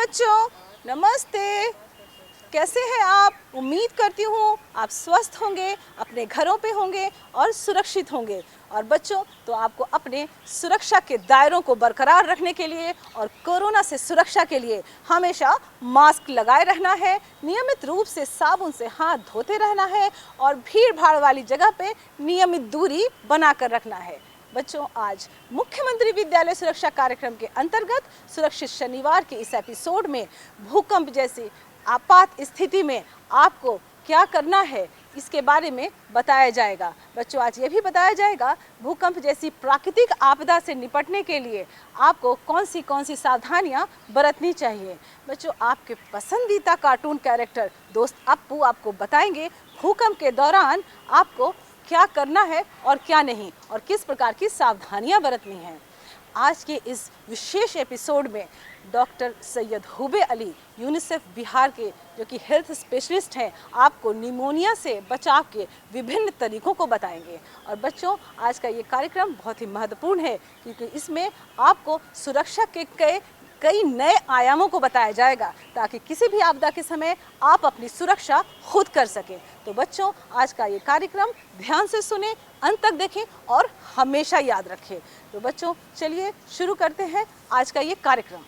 बच्चों, नमस्ते। कैसे हैं आप? उम्मीद करती हूँ आप स्वस्थ होंगे, अपने घरों पे होंगे और सुरक्षित होंगे। और बच्चों, तो आपको अपने सुरक्षा के दायरों को बरकरार रखने के लिए और कोरोना से सुरक्षा के लिए हमेशा मास्क लगाए रहना है, नियमित रूप से साबुन से हाथ धोते रहना है और भीड़ भाड़ वाली जगह पे नियमित दूरी बनाकर रखना है। बच्चों, आज मुख्यमंत्री विद्यालय सुरक्षा कार्यक्रम के अंतर्गत सुरक्षित शनिवार के इस एपिसोड में भूकंप जैसी आपात स्थिति में आपको क्या करना है इसके बारे में बताया जाएगा। बच्चों, आज ये भी बताया जाएगा भूकंप जैसी प्राकृतिक आपदा से निपटने के लिए आपको कौन सी सावधानियां बरतनी चाहिए। बच्चों, आपके पसंदीदा कार्टून कैरेक्टर दोस्त अप्पू आपको बताएंगे भूकंप के दौरान आपको क्या करना है और क्या नहीं, और किस प्रकार की सावधानियां बरतनी हैं। आज के इस विशेष एपिसोड में doctor Syed Hubei Ali UNICEF Bihar के, जो कि हेल्थ स्पेशलिस्ट हैं, आपको निमोनिया से बचाव के विभिन्न तरीकों को बताएंगे। और बच्चों, आज का ये कार्यक्रम बहुत ही महत्वपूर्ण है क्योंकि इसमें आपको सुरक्षा के कई नए आयामों को बताया जाएगा ताकि किसी भी आपदा के समय आप अपनी सुरक्षा खुद कर सकें। तो बच्चों, आज का ये कार्यक्रम ध्यान से सुने, अंत तक देखें और हमेशा याद रखें। तो बच्चों, चलिए शुरू करते हैं आज का ये कार्यक्रम।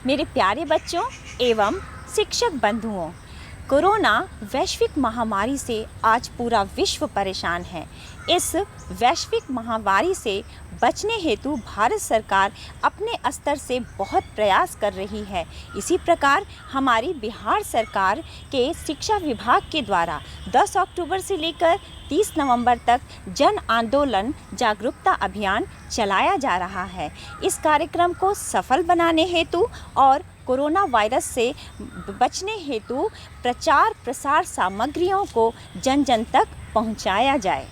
मेरे प्यारे बच्चों एवं शिक्षक बंधुओं, कोरोना वैश्विक महामारी से आज पूरा विश्व परेशान है। इस वैश्विक महामारी से बचने हेतु भारत सरकार अपने स्तर से बहुत प्रयास कर रही है। इसी प्रकार हमारी बिहार सरकार के शिक्षा विभाग के द्वारा 10 अक्टूबर से लेकर 30 नवंबर तक जन आंदोलन जागरूकता अभियान चलाया जा रहा है। इस कार्यक्रम को सफल बनाने हेतु और कोरोना वायरस से बचने हेतु प्रचार प्रसार सामग्रियों को जन जन तक पहुंचाया जाए।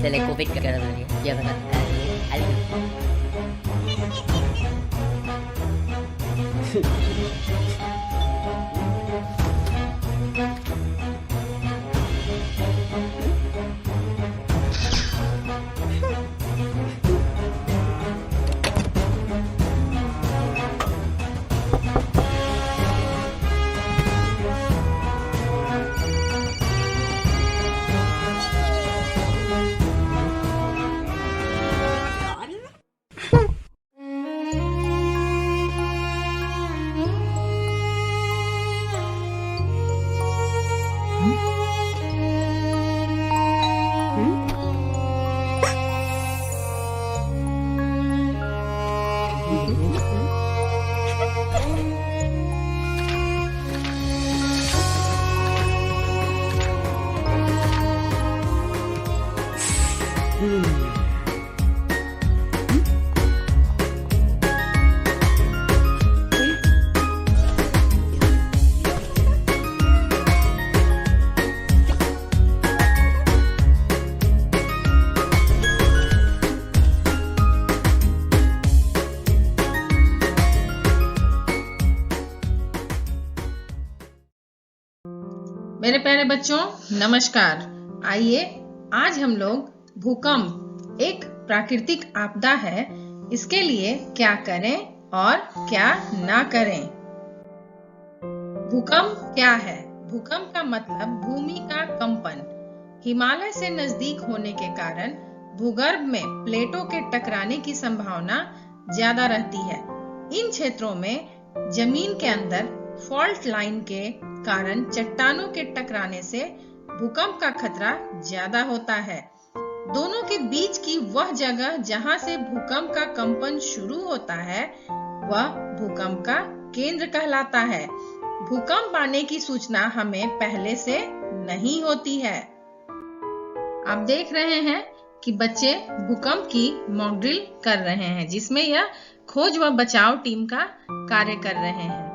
Se le COVID ke cara dia. Dia kata मेरे प्यारे बच्चों, नमस्कार। आइए आज हम लोग भूकंप एक प्राकृतिक आपदा है, इसके लिए क्या करें और क्या ना करें। भूकंप क्या है? भूकंप का मतलब भूमि का कंपन। हिमालय से नजदीक होने के कारण भूगर्भ में प्लेटों के टकराने की संभावना ज्यादा रहती है। इन क्षेत्रों में जमीन के अंदर फॉल्ट लाइन के कारण चट्टानों के टकराने से भूकंप का खतरा ज्यादा होता है। दोनों के बीच की वह जगह जहां से भूकंप का कंपन शुरू होता है वह भूकंप का केंद्र कहलाता है। भूकंप आने की सूचना हमें पहले से नहीं होती है। आप देख रहे हैं कि बच्चे भूकंप की मॉक ड्रिल कर रहे हैं, जिसमें यह खोज व बचाव टीम का कार्य कर रहे हैं।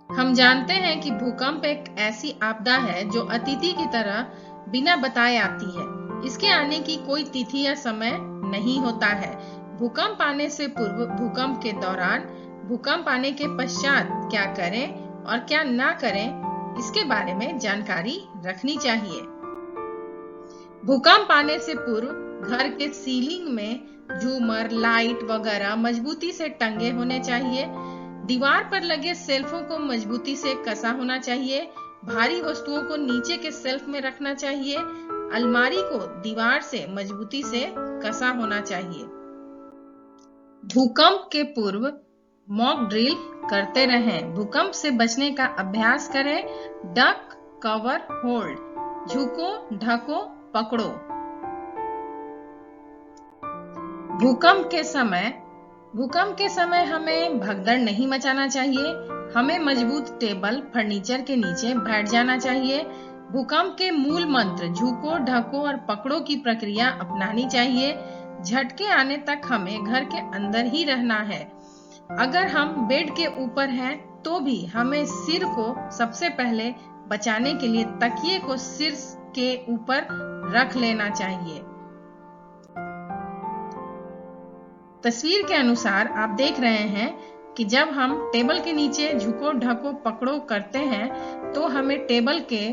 हम जानते हैं कि भूकंप एक ऐसी आपदा है जो अतिथि की तरह बिना बताए आती है। इसके आने की कोई तिथि या समय नहीं होता है। भूकंप आने से पूर्व, भूकंप के दौरान, भूकंप आने के पश्चात क्या करें और क्या ना करें, इसके बारे में जानकारी रखनी चाहिए। भूकंप आने से पूर्व घर के सीलिंग में झूमर, लाइट वगैरह मजबूती से टंगे होने चाहिए। दीवार पर लगे सेल्फों को मजबूती से कसा होना चाहिए। भारी वस्तुओं को नीचे के सेल्फ में रखना चाहिए। अलमारी को दीवार से मजबूती से कसा होना चाहिए। भूकंप के पूर्व मॉक ड्रिल करते रहें। भूकंप से बचने का अभ्यास करें। डक, कवर, होल्ड, झुको, ढको, पकड़ो। भूकंप के समय हमें भगदड़ नहीं मचाना चाहिए। हमें मजबूत टेबल, फर्नीचर के नीचे बैठ जाना चाहिए। भूकंप के मूल मंत्र झुको, ढको और पकड़ो की प्रक्रिया अपनानी चाहिए। झटके आने तक हमें घर के अंदर ही रहना है। अगर हम बेड के ऊपर हैं तो भी हमें सिर को सबसे पहले बचाने के लिए तकिए को सिर के ऊपर रख लेना चाहिए। तस्वीर के अनुसार आप देख रहे हैं कि जब हम टेबल के नीचे झुको, ढको, पकड़ो करते हैं तो हमें टेबल के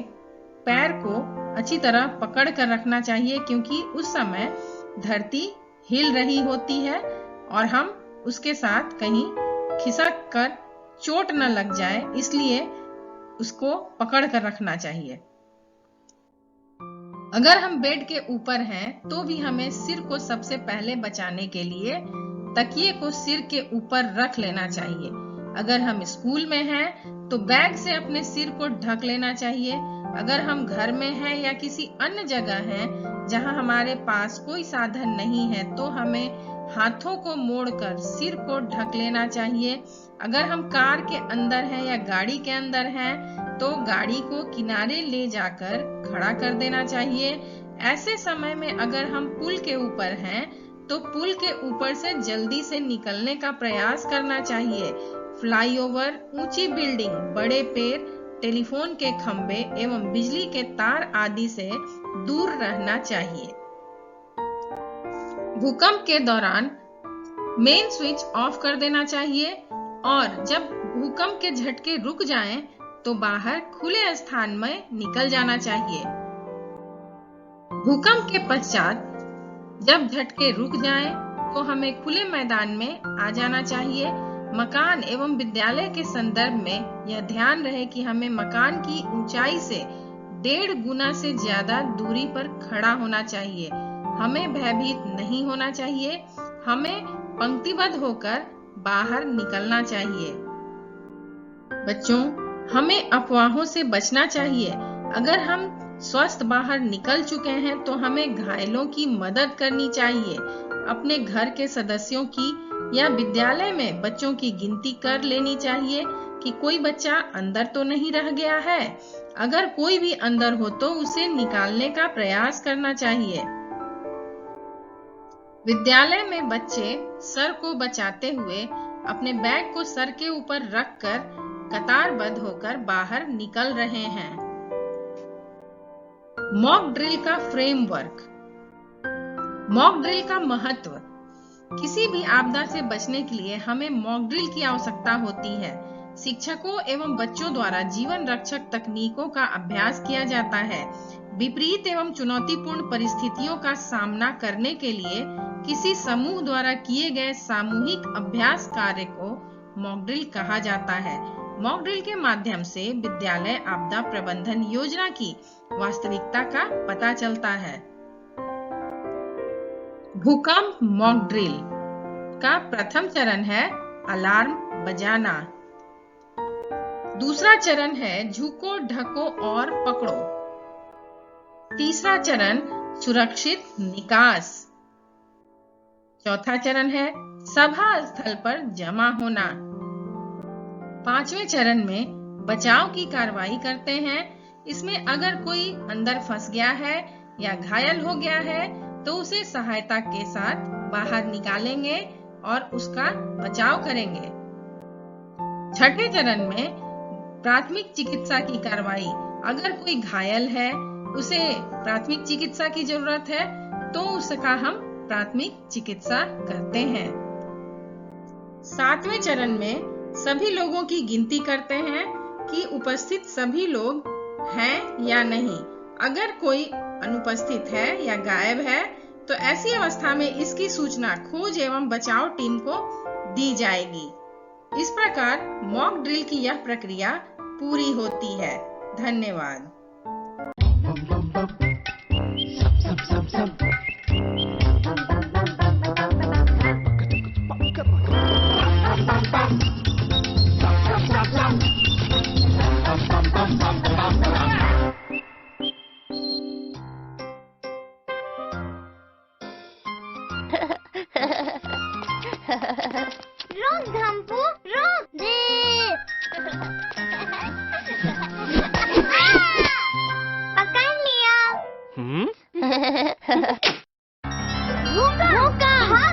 पैर को अच्छी तरह पकड़ कर रखना चाहिए, क्योंकि उस समय धरती हिल रही होती है और हम उसके साथ कहीं खिसक कर चोट न लग जाए, इसलिए उसको पकड़ कर रखना चाहिए। अगर हम बेड के ऊपर हैं तो भी हमें सिर को सबसे पहले बचाने के लिए तकिए को सिर के ऊपर रख लेना चाहिए। अगर हम स्कूल में हैं तो बैग से अपने सिर को ढक लेना चाहिए। अगर हम घर में हैं या किसी अन्य जगह हैं जहां हमारे पास कोई साधन नहीं है तो हमें हाथों को मोड़कर सिर को ढक लेना चाहिए। अगर हम कार के अंदर हैं या गाड़ी के अंदर हैं तो गाड़ी को किनारे ले जाकर खड़ा कर देना चाहिए। ऐसे समय में अगर हम पुल के ऊपर हैं तो पुल के ऊपर से जल्दी से निकलने का प्रयास करना चाहिए। फ्लाईओवर, ऊंची बिल्डिंग, बड़े पेड़, टेलीफोन के खंभे एवं बिजली के तार आदि से दूर रहना चाहिए। भूकंप के दौरान मेन स्विच ऑफ कर देना चाहिए और जब भूकंप के झटके रुक जाएं तो बाहर खुले स्थान में निकल जाना चाहिए। भूकंप के पश्चात जब झटके रुक जाएं तो हमें खुले मैदान में आ जाना चाहिए। मकान एवं विद्यालय के संदर्भ में यह ध्यान रहे कि हमें मकान की ऊंचाई से 1.5 गुना से ज्यादा दूरी पर खड़ा होना चाहिए। हमें भयभीत नहीं होना चाहिए। हमें पंक्तिबद्ध होकर बाहर निकलना चाहिए। बच्चों, हमें अफवाहों से बचना चाहिए। अगर हम स्वस्थ बाहर निकल चुके हैं तो हमें घायलों की मदद करनी चाहिए। अपने घर के सदस्यों की या विद्यालय में बच्चों की गिनती कर लेनी चाहिए कि कोई बच्चा अंदर तो नहीं रह गया है। अगर कोई भी अंदर हो तो उसे निकालने का प्रयास करना चाहिए। विद्यालय में बच्चे सर को बचाते हुए अपने बैग को सर के ऊपर रखकर कतारबद्ध होकर बाहर निकल रहे हैं। मॉक ड्रिल का फ्रेमवर्क। मॉक ड्रिल का महत्व। किसी भी आपदा से बचने के लिए हमें मॉक ड्रिल की आवश्यकता होती है। शिक्षकों एवं बच्चों द्वारा जीवन रक्षक तकनीकों का अभ्यास किया जाता है। विपरीत एवं चुनौतीपूर्ण परिस्थितियों का सामना करने के लिए किसी समूह द्वारा किए गए सामूहिक अभ्यास कार्य को मॉक ड्रिल कहा जाता है। मॉक ड्रिल के माध्यम से विद्यालय आपदा प्रबंधन योजना की वास्तविकता का पता चलता है। भूकंप मॉक ड्रिल का प्रथम चरण है अलार्म बजाना। दूसरा चरण है झुको, ढको और पकड़ो। तीसरा चरण सुरक्षित निकास। चौथा चरण है सभा स्थल पर जमा होना। पांचवें चरण में बचाव की कार्रवाई करते हैं। इसमें अगर कोई अंदर फंस गया है या घायल हो गया है तो उसे सहायता के साथ बाहर निकालेंगे और उसका बचाव करेंगे। छठे चरण में प्राथमिक चिकित्सा की कार्रवाई। अगर कोई घायल है, उसे प्राथमिक चिकित्सा की जरूरत है तो उसका हम प्राथमिक चिकित्सा करते हैं। सातवें चरण में सभी लोगों की गिनती करते हैं कि उपस्थित सभी लोग हैं या नहीं। अगर कोई अनुपस्थित है या गायब है तो ऐसी अवस्था में इसकी सूचना खोज एवं बचाव टीम को दी जाएगी। इस प्रकार मॉक ड्रिल की यह प्रक्रिया पूरी होती है। धन्यवाद। रुक धम्पू, रुक दे। पकड़ लिया। भूकंप,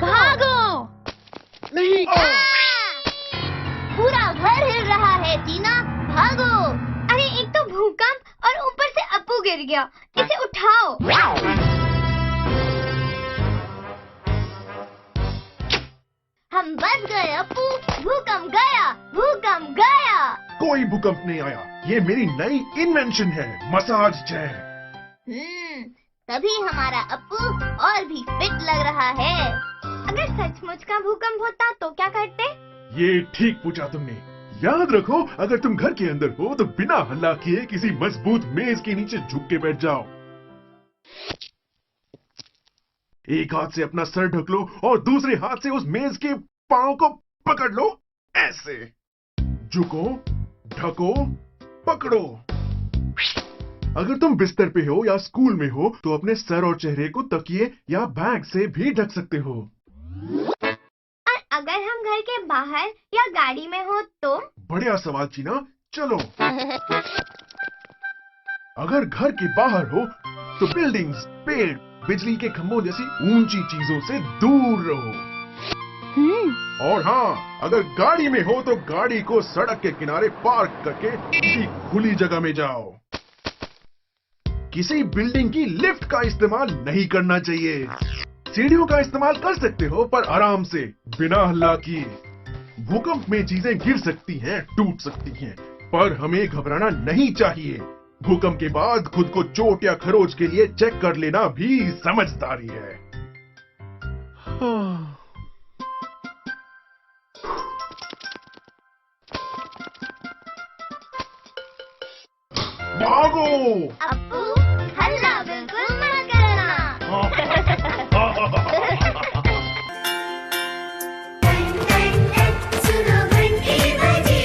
भागो। नहीं। पूरा घर हिल रहा है टीना, भागो। अरे एक तो भूकंप और ऊपर से अप्पू गिर गया, इसे उठाओ। हम बच गए अप्पू, भूकंप गया, भूकंप गया। कोई भूकंप नहीं आया, ये मेरी नई इन्वेंशन है, मसाज चेयर। तभी हमारा अप्पू और भी फिट लग रहा है। अगर सचमुच का भूकंप होता तो क्या करते? ये ठीक पूछा तुमने। याद रखो, अगर तुम घर के अंदर हो तो बिना हल्ला किए किसी मजबूत मेज के नीचे झुक के बैठ जाओ। एक हाथ से अपना सर ढक लो और दूसरे हाथ से उस मेज के पांव को पकड़ लो, ऐसे। झुको, ढको, पकड़ो। अगर तुम बिस्तर पे हो या स्कूल में हो तो अपने सर और चेहरे को तकिए या बैग से भी ढक सकते हो। और अगर हम घर के बाहर या गाड़ी में हो तो? बढ़िया सवाल चीना, चलो। अगर घर के बाहर हो तो बिल्डिंग्स, पेड़, बिजली के खंभों जैसी ऊंची चीजों से दूर रहो। और हाँ, अगर गाड़ी में हो तो गाड़ी को सड़क के किनारे पार्क करके किसी खुली जगह में जाओ। किसी बिल्डिंग की लिफ्ट का इस्तेमाल नहीं करना चाहिए। सीढ़ियों का इस्तेमाल कर सकते हो पर आराम से, बिना हल्ला किए। भूकंप में चीजें गिर सकती हैं, टूट सकती हैं, पर हमें घबराना नहीं चाहिए। भूकंप के बाद खुद को चोट या खरोच के लिए चेक कर लेना भी समझदारी है। भागो! अप्पू, हल्ला बिल्कुल मत करना। सुनो घंटी बजी,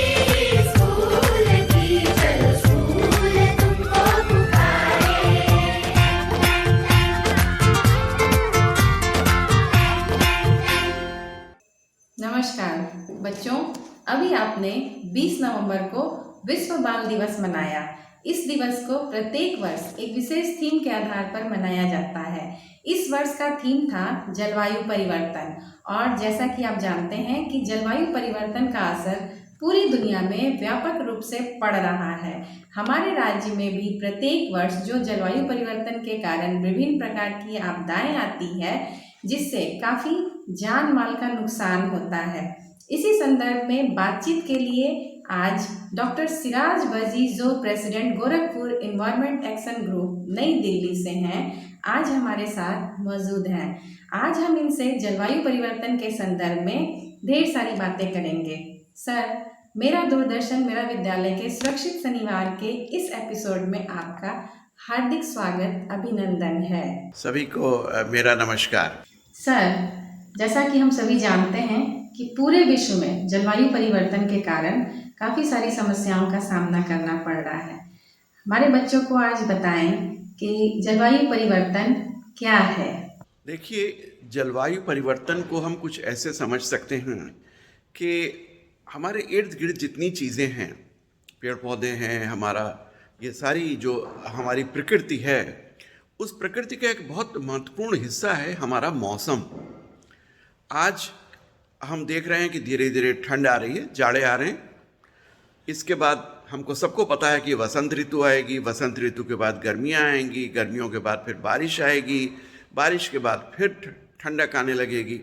स्कूल की चलो स्कूल तुमको पुकारे। नमस्कार बच्चों, अभी आपने 20 नवंबर को विश्व बाल दिवस मनाया। इस दिवस को प्रत्येक वर्ष एक विशेष थीम के आधार पर मनाया जाता है। इस वर्ष का थीम था जलवायु परिवर्तन, और जैसा कि आप जानते हैं कि जलवायु परिवर्तन का असर पूरी दुनिया में व्यापक रूप से पड़ रहा है। हमारे राज्य में भी प्रत्येक वर्ष जो जलवायु परिवर्तन के कारण विभिन्न प्रकार की आपदाएं आती है, जिससे काफ़ी जान माल का नुकसान होता है। इसी संदर्भ में बातचीत के लिए आज डॉक्टर सिराज बजी, जो president Gorakhpur environment action group नई दिल्ली से हैं, आज हमारे साथ मौजूद हैं। आज हम इनसे जलवायु परिवर्तन के संदर्भ में ढेर सारी बातें करेंगे। सर, मेरा दूरदर्शन मेरा विद्यालय के सुरक्षित शनिवार के इस एपिसोड में आपका हार्दिक स्वागत, अभिनंदन है। सभी को मेरा नमस्कार। सर, जैसा कि हम सभी जानते हैं कि पूरे विश्व में जलवायु परिवर्तन के कारण काफ़ी सारी समस्याओं का सामना करना पड़ रहा है। हमारे बच्चों को आज बताएं कि जलवायु परिवर्तन क्या है। देखिए, जलवायु परिवर्तन को हम कुछ ऐसे समझ सकते हैं कि हमारे इर्द गिर्द जितनी चीज़ें हैं, पेड़ पौधे हैं, हमारा ये सारी जो हमारी प्रकृति है, उस प्रकृति का एक बहुत महत्वपूर्ण हिस्सा है हमारा मौसम। आज हम देख रहे हैं कि धीरे धीरे ठंड आ रही है, जाड़े आ रहे हैं। इसके बाद हमको सबको पता है कि वसंत ऋतु आएगी, वसंत ऋतु के बाद गर्मियाँ आएंगी, गर्मियों के बाद फिर बारिश आएगी, बारिश के बाद फिर ठंडक आने लगेगी।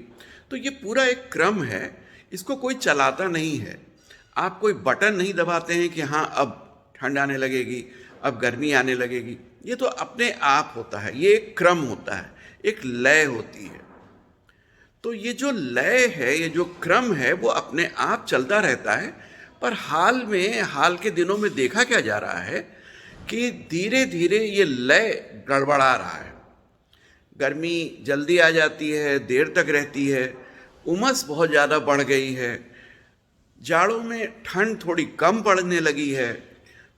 तो ये पूरा एक क्रम है, इसको कोई चलाता नहीं है। आप कोई बटन नहीं दबाते हैं कि हाँ अब ठंड आने लगेगी, अब गर्मी आने लगेगी। ये तो अपने आप होता है, ये एक क्रम होता है, एक लय होती है। तो ये जो लय है, ये जो क्रम है, वो अपने आप चलता रहता है। पर हाल के दिनों में देखा क्या जा रहा है कि धीरे धीरे ये लय गड़बड़ा रहा है। गर्मी जल्दी आ जाती है, देर तक रहती है, उमस बहुत ज़्यादा बढ़ गई है, जाड़ों में ठंड थोड़ी कम पड़ने लगी है।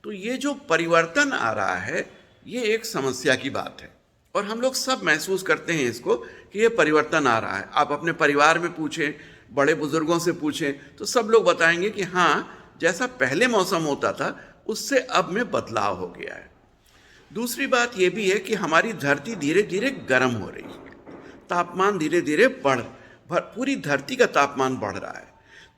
तो ये जो परिवर्तन आ रहा है, ये एक समस्या की बात है और हम लोग सब महसूस करते हैं इसको कि ये परिवर्तन आ रहा है। आप अपने परिवार में पूछें, बड़े बुजुर्गों से पूछें, तो सब लोग बताएंगे कि हाँ, जैसा पहले मौसम होता था उससे अब में बदलाव हो गया है। दूसरी बात ये भी है कि हमारी धरती धीरे धीरे गर्म हो रही है, तापमान धीरे धीरे पूरी धरती का तापमान बढ़ रहा है।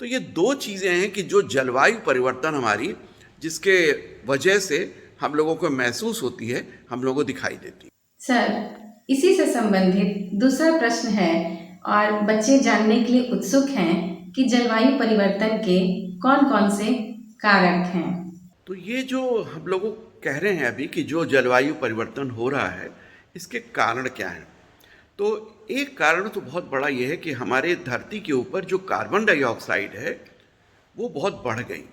तो ये दो चीज़ें हैं कि जो जलवायु परिवर्तन हमारी, जिसके वजह से हम लोगों को महसूस होती है, हम लोगों को दिखाई देती है। सर, इसी से संबंधित दूसरा प्रश्न है और बच्चे जानने के लिए उत्सुक हैं कि जलवायु परिवर्तन के कौन कौन से कारक हैं। तो ये जो हम लोग कह रहे हैं अभी कि जो जलवायु परिवर्तन हो रहा है, इसके कारण क्या हैं? तो एक कारण तो बहुत बड़ा ये है कि हमारे धरती के ऊपर जो कार्बन डाइऑक्साइड है वो बहुत बढ़ गई।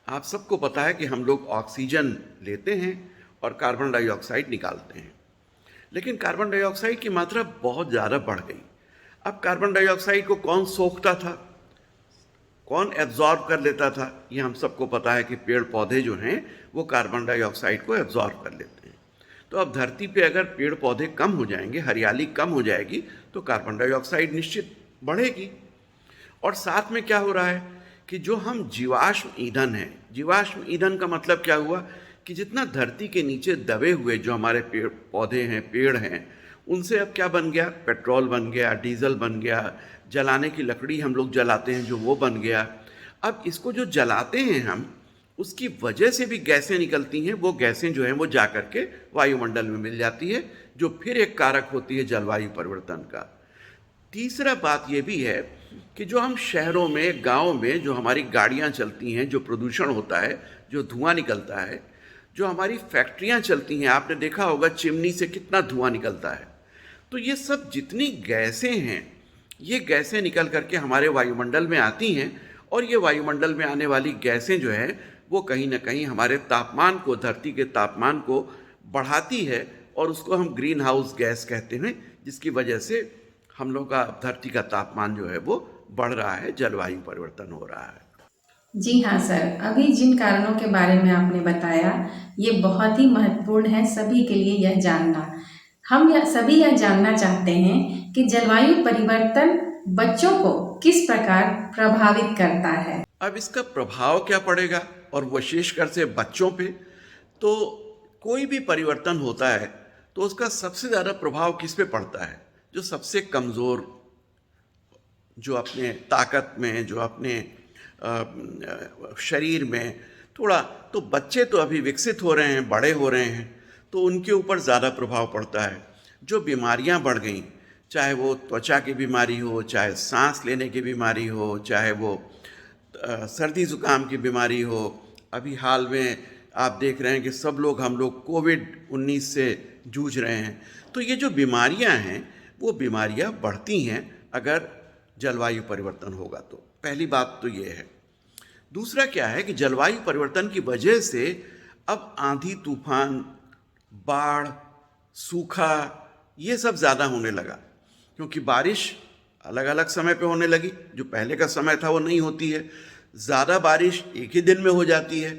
आप सबको पता है कि हम लोग ऑक्सीजन लेते हैं और कार्बन डाइऑक्साइड निकालते हैं, लेकिन कार्बन डाइऑक्साइड की मात्रा बहुत ज़्यादा बढ़ गई। अब कार्बन डाइऑक्साइड को कौन सोखता था, कौन एब्जॉर्ब कर लेता था? ये हम सबको पता है कि पेड़ पौधे जो हैं वो कार्बन डाइऑक्साइड को एब्जॉर्ब कर लेते हैं। तो अब धरती पे अगर पेड़ पौधे कम हो जाएंगे, हरियाली कम हो जाएगी, तो कार्बन डाइऑक्साइड निश्चित बढ़ेगी। और साथ में क्या हो रहा है कि जो हम जीवाश्म ईंधन है, जीवाश्म ईंधन का मतलब क्या हुआ कि जितना धरती के नीचे दबे हुए जो हमारे पेड़ पौधे हैं, पेड़ हैं, उनसे अब क्या बन गया? पेट्रोल बन गया, डीजल बन गया, जलाने की लकड़ी हम लोग जलाते हैं जो वो बन गया। अब इसको जो जलाते हैं हम, उसकी वजह से भी गैसें निकलती हैं। वो गैसें जो हैं वो जा कर के वायुमंडल में मिल जाती है, जो फिर एक कारक होती है जलवायु परिवर्तन का। तीसरा बात ये भी है कि जो हम शहरों में, गाँव में जो हमारी गाड़ियाँ चलती हैं, जो प्रदूषण होता है, जो धुआं निकलता है, जो हमारी फैक्ट्रियाँ चलती हैं, आपने देखा होगा चिमनी से कितना धुआं निकलता है। तो ये सब जितनी गैसें हैं, ये गैसें निकल करके हमारे वायुमंडल में आती हैं और ये वायुमंडल में आने वाली गैसें जो है वो कहीं ना कहीं हमारे तापमान को, धरती के तापमान को बढ़ाती है और उसको हम ग्रीन हाउस गैस कहते हैं, जिसकी वजह से हम लोग का धरती का तापमान जो है वो बढ़ रहा है, जलवायु परिवर्तन हो रहा है। जी हाँ सर, अभी जिन कारणों के बारे में आपने बताया ये बहुत ही महत्वपूर्ण है सभी के लिए यह जानना। हम सभी यह जानना चाहते हैं कि जलवायु परिवर्तन बच्चों को किस प्रकार प्रभावित करता है। अब इसका प्रभाव क्या पड़ेगा और विशेषकर से बच्चों पे? तो कोई भी परिवर्तन होता है तो उसका सबसे ज़्यादा प्रभाव किस पे पड़ता है? जो सबसे कमज़ोर, जो अपने ताकत में, जो अपने शरीर में थोड़ा, तो बच्चे तो अभी विकसित हो रहे हैं, बड़े हो रहे हैं, तो उनके ऊपर ज़्यादा प्रभाव पड़ता है। जो बीमारियां बढ़ गई, चाहे वो त्वचा की बीमारी हो, चाहे सांस लेने की बीमारी हो, चाहे वो सर्दी ज़ुकाम की बीमारी हो। अभी हाल में आप देख रहे हैं कि सब लोग, हम लोग कोविड-19 से जूझ रहे हैं। तो ये जो बीमारियां हैं वो बीमारियां बढ़ती हैं अगर जलवायु परिवर्तन होगा तो। पहली बात तो ये है। दूसरा क्या है कि जलवायु परिवर्तन की वजह से अब आंधी तूफान, बाढ़, सूखा, ये सब ज़्यादा होने लगा, क्योंकि बारिश अलग अलग समय पे होने लगी। जो पहले का समय था वो नहीं होती है। ज़्यादा बारिश एक ही दिन में हो जाती है।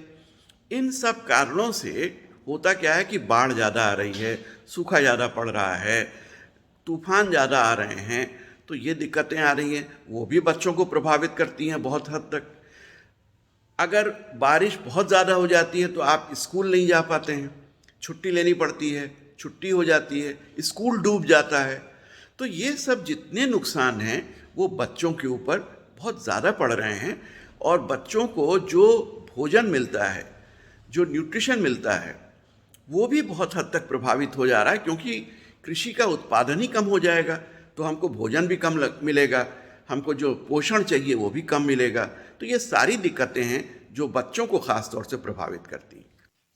इन सब कारणों से होता क्या है कि बाढ़ ज़्यादा आ रही है, सूखा ज़्यादा पड़ रहा है, तूफान ज़्यादा आ रहे हैं, तो ये दिक्कतें आ रही हैं, वो भी बच्चों को प्रभावित करती हैं बहुत हद तक। अगर बारिश बहुत ज़्यादा हो जाती है तो आप स्कूल नहीं जा पाते हैं, छुट्टी लेनी पड़ती है, छुट्टी हो जाती है, स्कूल डूब जाता है। तो ये सब जितने नुकसान हैं वो बच्चों के ऊपर बहुत ज़्यादा पड़ रहे हैं, और बच्चों को जो भोजन मिलता है, जो न्यूट्रिशन मिलता है, वो भी बहुत हद तक प्रभावित हो जा रहा है, क्योंकि कृषि का उत्पादन ही कम हो जाएगा तो हमको भोजन भी कम मिलेगा, हमको जो पोषण चाहिए वो भी कम मिलेगा। तो ये सारी दिक्कतें हैं जो बच्चों को ख़ास तौर से प्रभावित करती हैं।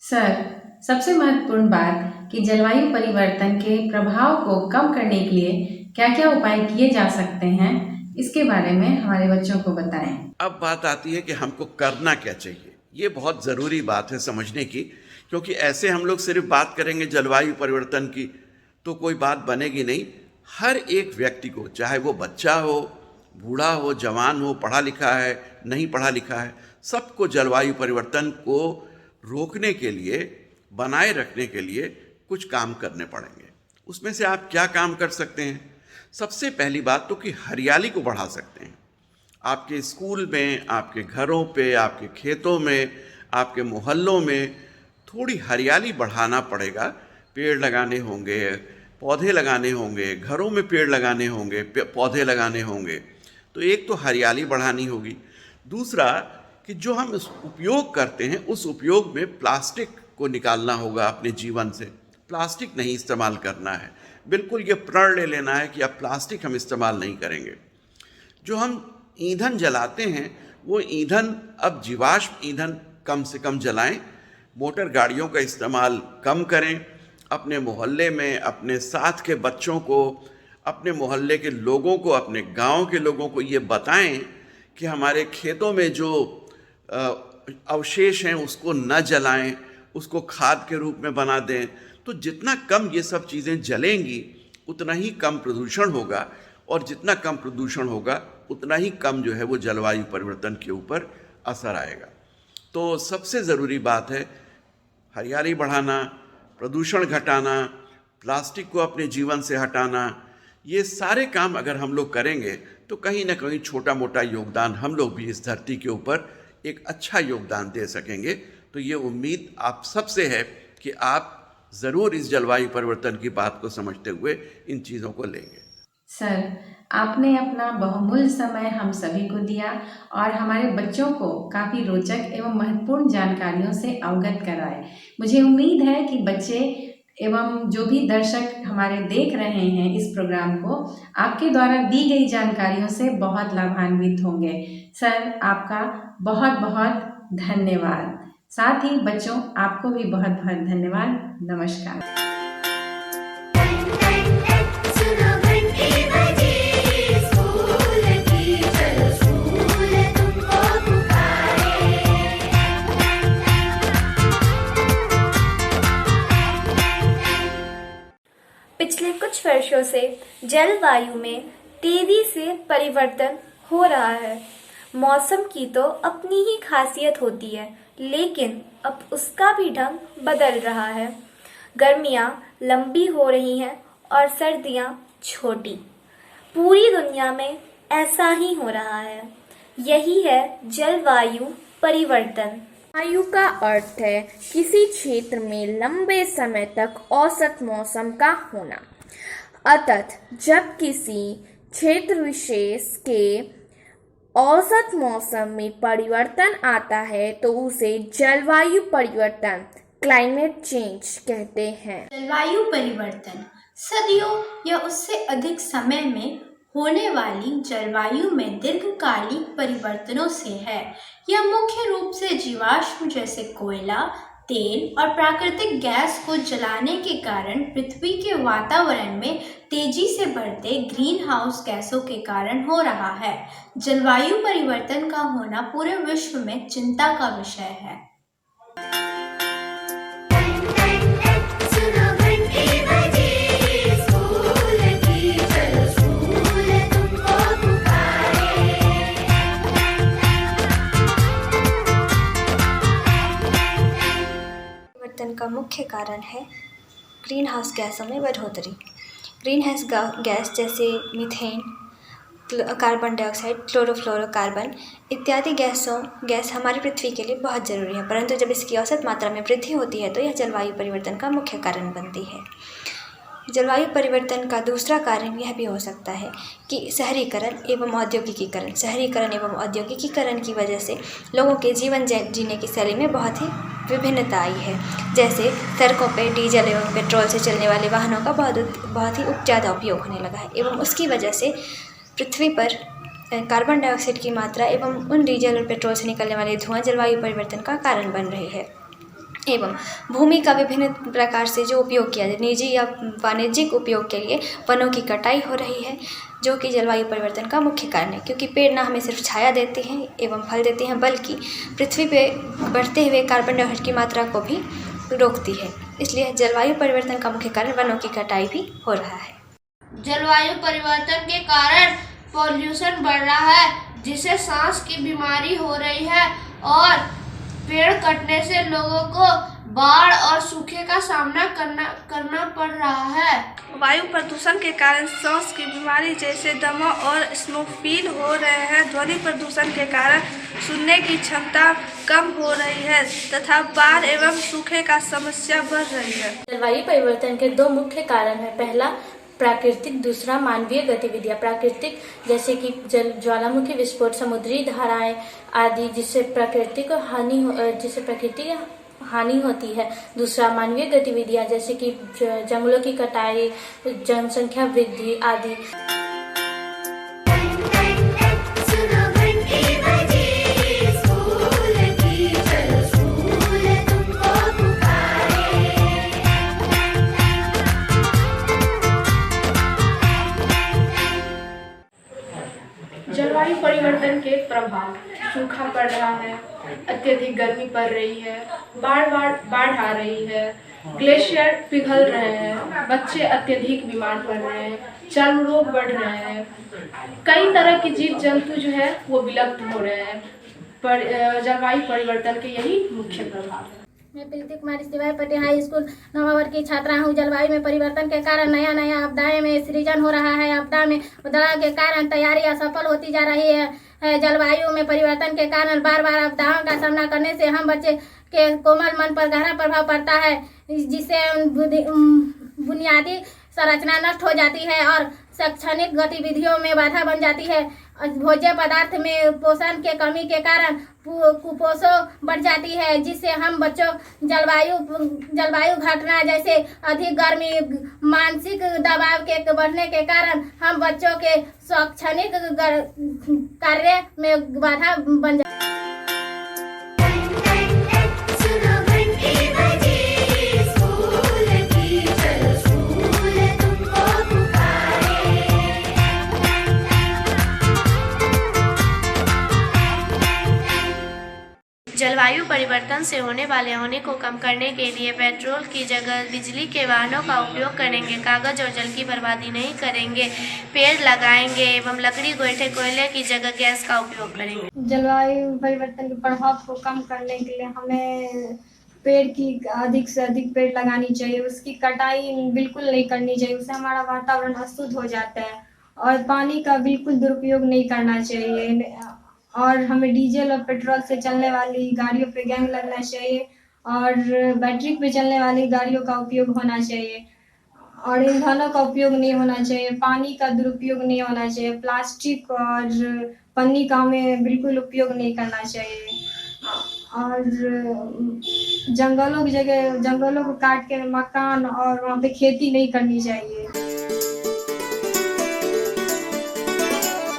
सर, सबसे महत्वपूर्ण बात कि जलवायु परिवर्तन के प्रभाव को कम करने के लिए क्या क्या उपाय किए जा सकते हैं, इसके बारे में हमारे बच्चों को बताएं। अब बात आती है कि हमको करना क्या चाहिए। ये बहुत ज़रूरी बात है समझने की, क्योंकि ऐसे हम लोग सिर्फ बात करेंगे जलवायु परिवर्तन की तो कोई बात बनेगी नहीं। हर एक व्यक्ति को, चाहे वो बच्चा हो, बूढ़ा हो, जवान हो, पढ़ा लिखा है, नहीं पढ़ा लिखा है, सबको जलवायु परिवर्तन को रोकने के लिए, बनाए रखने के लिए कुछ काम करने पड़ेंगे। उसमें से आप क्या काम कर सकते हैं? सबसे पहली बात तो कि हरियाली को बढ़ा सकते हैं। आपके स्कूल में, आपके घरों पे, आपके खेतों में, आपके मोहल्लों में थोड़ी हरियाली बढ़ाना पड़ेगा। पेड़ लगाने होंगे, पौधे लगाने होंगे, घरों में पेड़ लगाने होंगे, पौधे लगाने होंगे। तो एक तो हरियाली बढ़ानी होगी। दूसरा कि जो हम उपयोग करते हैं उस उपयोग में प्लास्टिक को निकालना होगा अपने जीवन से। प्लास्टिक नहीं इस्तेमाल करना है, बिल्कुल ये प्रण ले लेना है कि अब प्लास्टिक हम इस्तेमाल नहीं करेंगे। जो हम ईंधन जलाते हैं वो ईंधन अब जीवाश्म ईंधन कम से कम जलाएं, मोटर गाड़ियों का इस्तेमाल कम करें। अपने मोहल्ले में अपने साथ के बच्चों को, अपने मोहल्ले के लोगों को, अपने गांव के लोगों को ये बताएं कि हमारे खेतों में जो अवशेष हैं उसको न जलाएं, उसको खाद के रूप में बना दें। तो जितना कम ये सब चीज़ें जलेंगी उतना ही कम प्रदूषण होगा, और जितना कम प्रदूषण होगा उतना ही कम जो है वो जलवायु परिवर्तन के ऊपर असर आएगा। तो सबसे ज़रूरी बात है हरियाली बढ़ाना, प्रदूषण घटाना, प्लास्टिक को अपने जीवन से हटाना। ये सारे काम अगर हम लोग करेंगे तो कहीं ना कहीं छोटा मोटा योगदान हम लोग भी इस धरती के ऊपर एक अच्छा योगदान दे सकेंगे। तो ये उम्मीद आप सबसे है कि आप ज़रूर इस जलवायु परिवर्तन की बात को समझते हुए इन चीज़ों को लेंगे। सर, आपने अपना बहुमूल्य समय हम सभी को दिया और हमारे बच्चों को काफ़ी रोचक एवं महत्वपूर्ण जानकारियों से अवगत कराए। मुझे उम्मीद है कि बच्चे एवं जो भी दर्शक हमारे देख रहे हैं इस प्रोग्राम को, आपके द्वारा दी गई जानकारियों से बहुत लाभान्वित होंगे। सर, आपका बहुत बहुत धन्यवाद। साथ ही बच्चों, आपको भी बहुत बहुत धन्यवाद। नमस्कार। पिछले कुछ वर्षों से जलवायु में तेजी से परिवर्तन हो रहा है। मौसम की तो अपनी ही खासियत होती है, लेकिन अब उसका भी ढंग बदल रहा है। गर्मियाँ लंबी हो रही हैं और सर्दियाँ छोटी। पूरी दुनिया में ऐसा ही हो रहा है। यही है जलवायु परिवर्तन। जलवायु का अर्थ है किसी क्षेत्र में लंबे समय तक औसत मौसम का होना। अतः जब किसी क्षेत्र विशेष के औसत मौसम में परिवर्तन आता है तो उसे जलवायु परिवर्तन, क्लाइमेट चेंज कहते हैं। जलवायु परिवर्तन सदियों या उससे अधिक समय में होने वाली जलवायु में दीर्घकालिक परिवर्तनों से है। यह मुख्य रूप से जीवाश्म जैसे कोयला, तेल और प्राकृतिक गैस को जलाने के कारण पृथ्वी के वातावरण में तेजी से बढ़ते ग्रीन हाउस गैसों के कारण हो रहा है। जलवायु परिवर्तन का होना पूरे विश्व में चिंता का विषय है। मुख्य कारण है ग्रीन हाउस गैसों में बढ़ोतरी। ग्रीन हाउस गैस जैसे मीथेन, कार्बन डाइऑक्साइड, क्लोरोफ्लोरोकार्बन इत्यादि गैस हमारी पृथ्वी के लिए बहुत ज़रूरी है, परंतु जब इसकी औसत मात्रा में वृद्धि होती है तो यह जलवायु परिवर्तन का मुख्य कारण बनती है। जलवायु परिवर्तन का दूसरा कारण यह भी हो सकता है कि शहरीकरण एवं औद्योगिकीकरण की वजह से लोगों के जीवन जीने की शैली में बहुत ही विभिन्नता आई है। जैसे सड़कों पर डीजल एवं पेट्रोल से चलने वाले वाहनों का बहुत ही ज़्यादा उपयोग होने लगा है एवं उसकी वजह से पृथ्वी पर कार्बन डाइऑक्साइड की मात्रा एवं उन डीजल और पेट्रोल से निकलने वाले धुआं जलवायु परिवर्तन का कारण बन रही है। एवं भूमि का विभिन्न प्रकार से जो उपयोग किया जाए, निजी या वाणिज्यिक उपयोग के लिए वनों की कटाई हो रही है, जो कि जलवायु परिवर्तन का मुख्य कारण है, क्योंकि पेड़ न हमें सिर्फ छाया देते हैं एवं फल देते हैं, बल्कि पृथ्वी पे बढ़ते हुए कार्बन डाइऑक्साइड की मात्रा को भी रोकती है। इसलिए जलवायु परिवर्तन का मुख्य कारण वनों की कटाई भी हो रहा है। जलवायु परिवर्तन के कारण पॉल्यूशन बढ़ रहा है, जिससे सांस की बीमारी हो रही है और पेड़ कटने से लोगों को बाढ़ और सूखे का सामना करना पड़ रहा है। वायु प्रदूषण के कारण सांस की बीमारी जैसे दमा और स्मोक फील हो रहे हैं। ध्वनि प्रदूषण के कारण सुनने की क्षमता कम हो रही है तथा बाढ़ एवं सूखे का समस्या बढ़ रही है। जलवायु परिवर्तन के दो मुख्य कारण हैं। पहला प्राकृतिक, दूसरा मानवीय गतिविधियाँ। प्राकृतिक जैसे कि ज्वालामुखी विस्फोट, समुद्री धाराएं आदि, जिससे प्रकृति हानि होती है। दूसरा मानवीय गतिविधियाँ जैसे कि जंगलों की कटाई, जनसंख्या वृद्धि आदि। जलवायु परिवर्तन के प्रभाव: सूखा पड़ रहा है, अत्यधिक गर्मी पड़ रही है, बाढ़ आ रही है, ग्लेशियर पिघल रहे हैं, बच्चे अत्यधिक बीमार पड़ रहे हैं, चर्म रोग बढ़ रहे हैं, कई तरह के जीव जंतु जो है वो विलुप्त हो रहे हैं। जलवायु परिवर्तन के यही मुख्य प्रभाव है। मैं प्रीति कुमारी सिवाय पटेल हाई स्कूल नवावर की छात्रा हूँ। जलवायु में परिवर्तन के कारण नया आपदाएं में सृजन हो रहा है। आपदा में बदलाव के कारण तैयारी असफल होती जा रही है। जलवायु में परिवर्तन के कारण बार आपदाओं का सामना करने से हम बच्चे के कोमल मन पर गहरा प्रभाव पड़ता है, जिससे बुनियादी संरचना नष्ट हो जाती है और शैक्षणिक गतिविधियों में बाधा बन जाती है। भोज्य पदार्थ में पोषण के कमी के कारण कुपोषण बढ़ जाती है, जिससे हम बच्चों जलवायु घटना जैसे अधिक गर्मी, मानसिक दबाव के बढ़ने के कारण हम बच्चों के शैक्षणिक कार्य में बाधा बन जाती है। जलवायु परिवर्तन से होने वाले हानि को कम करने के लिए पेट्रोल की जगह बिजली के वाहनों का उपयोग करेंगे, कागज और जल की बर्बादी नहीं करेंगे, पेड़ लगाएंगे एवं लकड़ी, गोईठे, कोयले की जगह गैस का उपयोग करेंगे। जलवायु परिवर्तन के प्रभाव को कम करने के लिए हमें पेड़ की अधिक से अधिक पेड़ लगानी चाहिए, उसकी कटाई बिल्कुल नहीं करनी चाहिए, उससे हमारा वातावरण अशुद्ध हो जाता है। और पानी का बिल्कुल दुरुपयोग नहीं करना चाहिए। और हमें डीजल और पेट्रोल से चलने वाली गाड़ियों पे बैन लगना चाहिए और बैटरी पे चलने वाली गाड़ियों का उपयोग होना चाहिए और ईंधनों का उपयोग नहीं होना चाहिए। पानी का दुरुपयोग नहीं होना चाहिए। प्लास्टिक और पन्नी का हमें बिल्कुल उपयोग नहीं करना चाहिए। और जंगलों को काट के मकान और वहाँ पे खेती नहीं करनी चाहिए।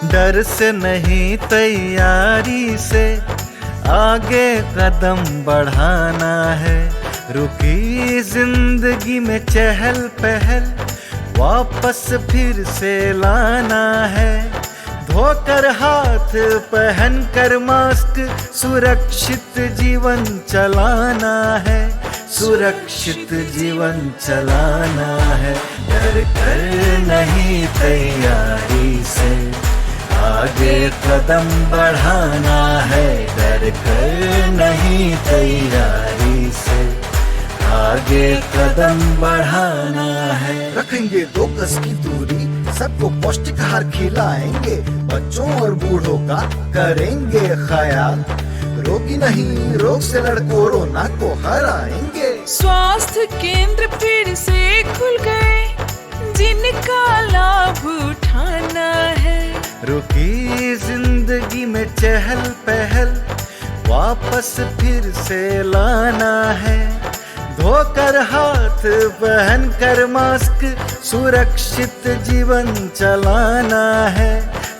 डर से नहीं, तैयारी से आगे कदम बढ़ाना है। रुकी जिंदगी में चहल पहल वापस फिर से लाना है। धोकर हाथ, पहन कर मास्क, सुरक्षित जीवन चलाना है। सुरक्षित जीवन चलाना है। डर कर नहीं, तैयारी से आगे कदम बढ़ाना है। डर कर नहीं, तैयारी से आगे कदम बढ़ाना है। रखेंगे 2 गज की दूरी, सबको पौष्टिक आहार खिलाएंगे, बच्चों और बूढ़ों का करेंगे ख्याल। रोगी नहीं, रोग से लड़ कोरोना को हराएंगे। स्वास्थ्य केंद्र फिर से खुल गए, जिनका लाभ उठाना है। रुकी जिंदगी में चहल पहल, वापस फिर से लाना है। धोकर हाथ, पहन कर मास्क, सुरक्षित जीवन चलाना है।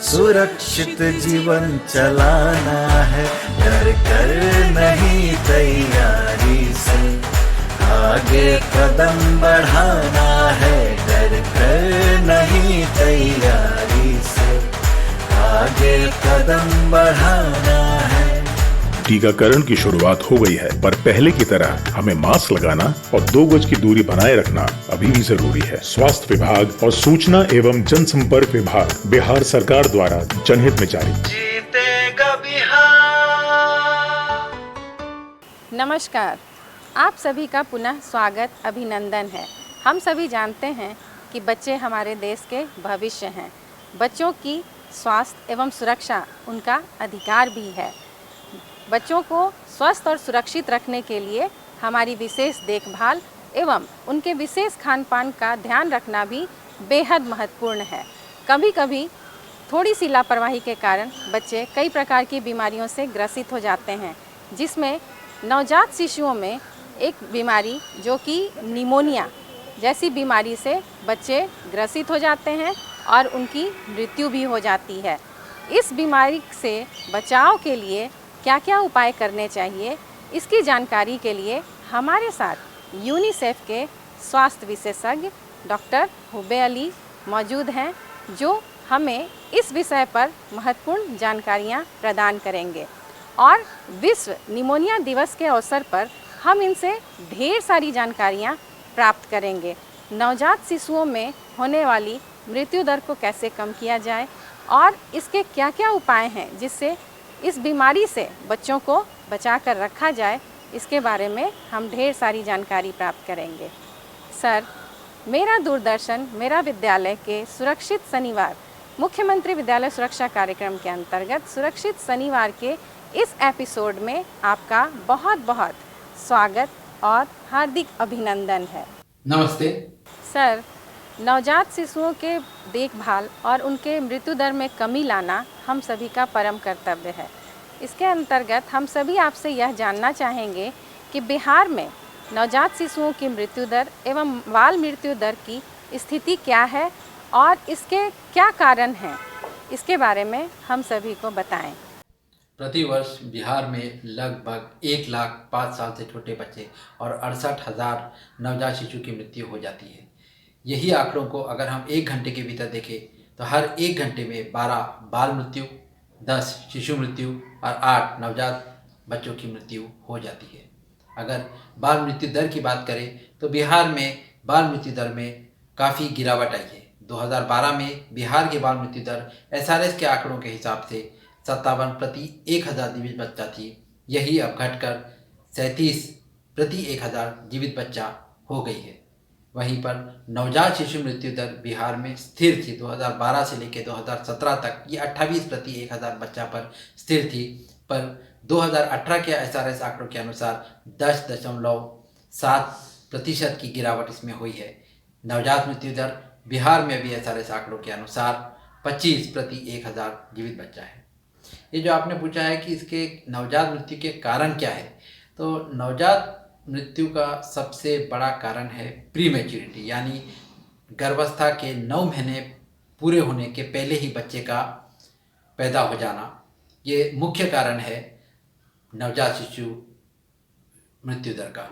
सुरक्षित जीवन चलाना है। डर कर नहीं तैयारी से आगे कदम बढ़ाना है। डर कर नहीं तैयारी से आगे कदम बढ़ाना है। टीकाकरण की शुरुआत हो गई है, पर पहले की तरह हमें मास्क लगाना और 2 गज की दूरी बनाए रखना अभी भी जरूरी है। स्वास्थ्य विभाग और सूचना एवं जनसंपर्क विभाग बिहार सरकार द्वारा जनहित में जारी। जीतेगा बिहार। नमस्कार, आप सभी का पुनः स्वागत, अभिनंदन है। हम सभी जानते हैं कि बच्चे हमारे देश के भविष्य हैं। बच्चों की स्वास्थ्य एवं सुरक्षा उनका अधिकार भी है। बच्चों को स्वस्थ और सुरक्षित रखने के लिए हमारी विशेष देखभाल एवं उनके विशेष खान पान का ध्यान रखना भी बेहद महत्वपूर्ण है। कभी कभी थोड़ी सी लापरवाही के कारण बच्चे कई प्रकार की बीमारियों से ग्रसित हो जाते हैं, जिसमें नवजात शिशुओं में एक बीमारी जो कि निमोनिया जैसी बीमारी से बच्चे ग्रसित हो जाते हैं और उनकी मृत्यु भी हो जाती है। इस बीमारी से बचाव के लिए क्या क्या उपाय करने चाहिए, इसकी जानकारी के लिए हमारे साथ यूनिसेफ के स्वास्थ्य विशेषज्ञ डॉक्टर हुबे अली मौजूद हैं, जो हमें इस विषय पर महत्वपूर्ण जानकारियां प्रदान करेंगे। और विश्व निमोनिया दिवस के अवसर पर हम इनसे ढेर सारी जानकारियां प्राप्त करेंगे। नवजात शिशुओं में होने वाली मृत्यु दर को कैसे कम किया जाए और इसके क्या क्या उपाय हैं जिससे इस बीमारी से बच्चों को बचा कर रखा जाए, इसके बारे में हम ढेर सारी जानकारी प्राप्त करेंगे। सर, मेरा दूरदर्शन मेरा विद्यालय के सुरक्षित शनिवार मुख्यमंत्री विद्यालय सुरक्षा कार्यक्रम के अंतर्गत सुरक्षित शनिवार के इस एपिसोड में आपका बहुत बहुत स्वागत और हार्दिक अभिनंदन है। नमस्ते सर, नवजात शिशुओं के देखभाल और उनके मृत्यु दर में कमी लाना हम सभी का परम कर्तव्य है। इसके अंतर्गत हम सभी आपसे यह जानना चाहेंगे कि बिहार में नवजात शिशुओं की मृत्यु दर एवं बाल मृत्यु दर की स्थिति क्या है और इसके क्या कारण हैं, इसके बारे में हम सभी को बताएं। प्रतिवर्ष बिहार में लगभग 1 लाख 5 साल से छोटे बच्चे और 68,000 नवजात शिशु की मृत्यु हो जाती है। यही आंकड़ों को अगर हम 1 घंटे के भीतर देखें तो हर 1 घंटे में 12 बाल मृत्यु, 10 शिशु मृत्यु और 8 नवजात बच्चों की मृत्यु हो जाती है। अगर बाल मृत्यु दर की बात करें तो बिहार में बाल मृत्यु दर में काफ़ी गिरावट आई है। 2012 में बिहार की बाल मृत्यु दर SRS के आंकड़ों के हिसाब से 57 प्रति 1000 जीवित बच्चा थी। यही अब घटकर 37 प्रति 1000 जीवित बच्चा हो गई है। वहीं पर नवजात शिशु मृत्यु दर बिहार में स्थिर थी। 2012 से लेकर 2017 तक ये 28 प्रति 1000 बच्चा पर स्थिर थी, पर 2018 के SRS आंकड़ों के अनुसार 10.7% की गिरावट इसमें हुई है। नवजात मृत्यु दर बिहार में भी SRS आंकड़ों के अनुसार 25 प्रति 1000 जीवित बच्चा है। ये जो आपने पूछा है कि इसके नवजात मृत्यु के कारण क्या है, तो नवजात मृत्यु का सबसे बड़ा कारण है प्री मैच्योरिटी, यानी गर्भावस्था के 9 महीने पूरे होने के पहले ही बच्चे का पैदा हो जाना। ये मुख्य कारण है नवजात शिशु मृत्यु दर का।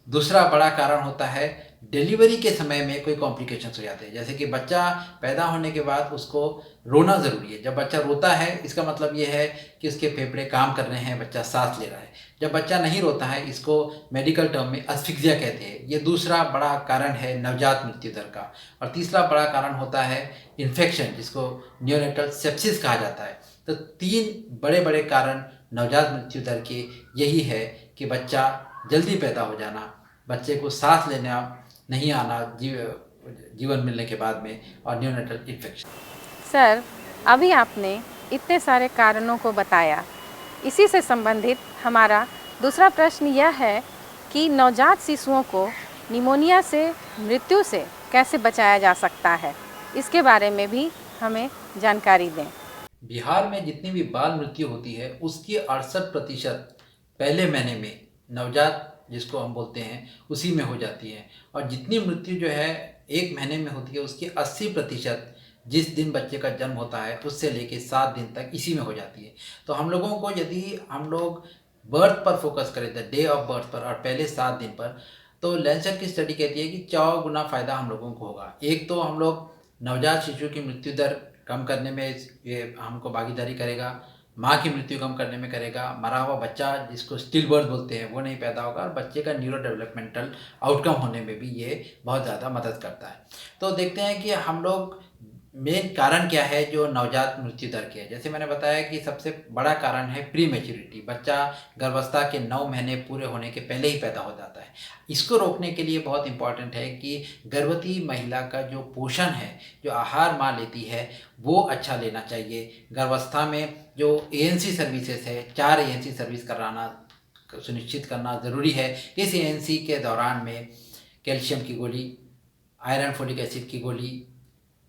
दूसरा बड़ा कारण होता है डिलीवरी के समय में कोई कॉम्प्लिकेशंस हो जाते हैं, जैसे कि बच्चा पैदा होने के बाद उसको रोना ज़रूरी है। जब बच्चा रोता है इसका मतलब ये है कि उसके फेफड़े काम कर रहे हैं, बच्चा सांस ले रहा है। जब बच्चा नहीं रोता है इसको मेडिकल टर्म में अस्फिक्सिया कहते हैं। ये दूसरा बड़ा कारण है नवजात मृत्यु दर का। और तीसरा बड़ा कारण होता है इन्फेक्शन, जिसको न्यूनेटल सेप्सिस कहा जाता है। तो 3 बड़े बड़े कारण नवजात मृत्यु दर के यही है कि बच्चा जल्दी पैदा हो जाना, बच्चे को सांस लेना नहीं आना जीवन मिलने के बाद में, और न्यूनेटल इन्फेक्शन। सर, अभी आपने इतने सारे कारणों को बताया। इसी से संबंधित हमारा दूसरा प्रश्न यह है कि नवजात शिशुओं को निमोनिया से, मृत्यु से कैसे बचाया जा सकता है, इसके बारे में भी हमें जानकारी दें। बिहार में जितनी भी बाल मृत्यु होती है उसकी 68% पहले महीने में, नवजात जिसको हम बोलते हैं, उसी में हो जाती है। और जितनी मृत्यु जो है 1 महीने में होती है उसकी 80% जिस दिन बच्चे का जन्म होता है उससे लेके 7 दिन तक इसी में हो जाती है। तो हम लोगों को, यदि हम लोग बर्थ पर फोकस करें, द डे ऑफ बर्थ पर, और पहले 7 दिन पर, तो लैंसेट की स्टडी कहती है कि 4 गुना फ़ायदा हम लोगों को होगा। एक तो हम लोग नवजात शिशु की मृत्यु दर कम करने में ये हमको भागीदारी करेगा, माँ की मृत्यु कम करने में करेगा, मरा हुआ बच्चा जिसको स्टिल बर्थ बोलते हैं वो नहीं पैदा होगा, और बच्चे का न्यूरो डेवलपमेंटल आउटकम होने में भी ये बहुत ज़्यादा मदद करता है। तो देखते हैं कि हम लोग मेन कारण क्या है जो नवजात मृत्यु दर के है। जैसे मैंने बताया कि सबसे बड़ा कारण है प्री मैच्योरिटी, बच्चा गर्भावस्था के 9 महीने पूरे होने के पहले ही पैदा हो जाता है। इसको रोकने के लिए बहुत इम्पॉर्टेंट है कि गर्भवती महिला का जो पोषण है, जो आहार माँ लेती है, वो अच्छा लेना चाहिए। गर्भावस्था में जो ANC सर्विसेज है, 4 ANC सर्विस कराना सुनिश्चित करना ज़रूरी है। इस ANC के दौरान में कैल्शियम की गोली, आयरन फोलिक एसिड की गोली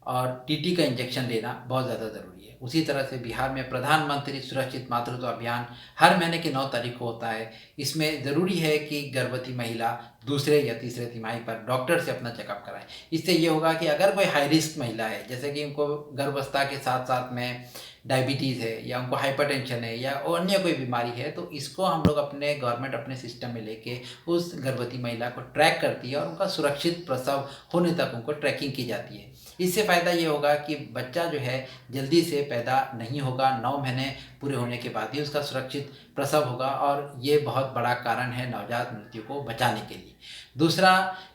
और TT का इंजेक्शन लेना बहुत ज़्यादा ज़रूरी है। उसी तरह से बिहार में प्रधानमंत्री सुरक्षित मातृत्व अभियान हर महीने की 9 तारीख को होता है। इसमें ज़रूरी है कि गर्भवती महिला 2 या 3 तिमाही पर डॉक्टर से अपना चेकअप कराए। इससे ये होगा कि अगर कोई हाई रिस्क महिला है, जैसे कि उनको गर्भावस्था के साथ साथ में डायबिटीज़ है या उनको हाइपरटेंशन है या अन्य कोई बीमारी है, तो इसको हम लोग गवर्नमेंट अपने सिस्टम में लेके उस गर्भवती महिला को ट्रैक करती है और उनका सुरक्षित प्रसव होने तक उनको ट्रैकिंग की जाती है। इससे फ़ायदा ये होगा कि बच्चा जो है जल्दी से पैदा नहीं होगा, 9 महीने पूरे होने के बाद ही उसका सुरक्षित प्रसव होगा, और ये बहुत बड़ा कारण है नवजात मृत्यु को बचाने के लिए। दूसरा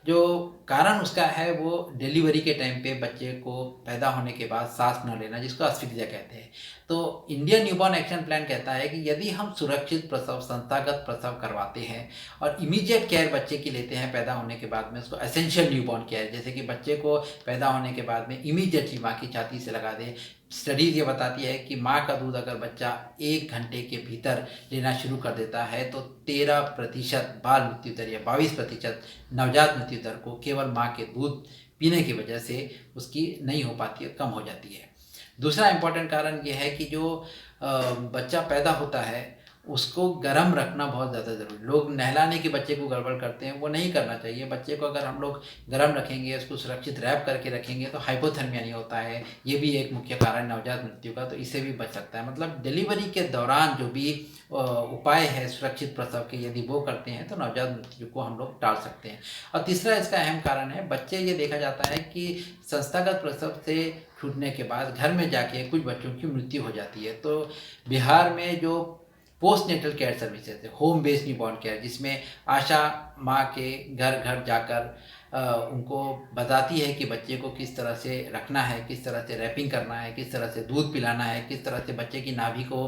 जो कारण उसका है वो डिलीवरी के टाइम पे बच्चे को पैदा होने के बाद सांस न लेना, जिसको अस्फिक्सिया कहते हैं। तो इंडियन न्यूबॉर्न एक्शन प्लान कहता है कि यदि हम सुरक्षित प्रसव, संस्थागत प्रसव करवाते हैं और इमीडिएट केयर बच्चे की लेते हैं पैदा होने के बाद में, उसको एसेंशियल न्यूबॉर्न केयर, जैसे कि बच्चे को पैदा होने के बाद में इमीडिएटली माँ की छाती से लगा दें। स्टडीज़ ये बताती है कि माँ का दूध अगर बच्चा 1 घंटे के भीतर लेना शुरू कर देता है तो 13% बाल मृत्यु दर या 22% नवजात मृत्यु दर को केवल माँ के दूध पीने की वजह से उसकी नहीं हो पाती है, कम हो जाती है। दूसरा इम्पॉर्टेंट कारण ये है कि जो बच्चा पैदा होता है उसको गर्म रखना बहुत ज़्यादा ज़रूरी। लोग नहलाने के बच्चे को गड़बड़ करते हैं, वो नहीं करना चाहिए। बच्चे को अगर हम लोग गर्म रखेंगे, उसको सुरक्षित रैप करके रखेंगे तो हाइपोथर्मिया नहीं होता है। ये भी एक मुख्य कारण नवजात मृत्यु का, तो इससे भी बच सकता है। मतलब डिलीवरी के दौरान जो भी उपाय है सुरक्षित प्रसव के, यदि वो करते हैं तो नवजात मृत्यु को हम लोग टाल सकते हैं। और तीसरा इसका अहम कारण है, बच्चे ये देखा जाता है कि संस्थागत प्रसव से छूटने के बाद घर में जाके कुछ बच्चों की मृत्यु हो जाती है। तो बिहार में जो पोस्ट नेटल केयर सर्विसेज है, होम बेस्ड न्यूबॉर्न केयर, जिसमें आशा माँ के घर घर जाकर उनको बताती है कि बच्चे को किस तरह से रखना है, किस तरह से रैपिंग करना है, किस तरह से दूध पिलाना है, किस तरह से बच्चे की नाभि को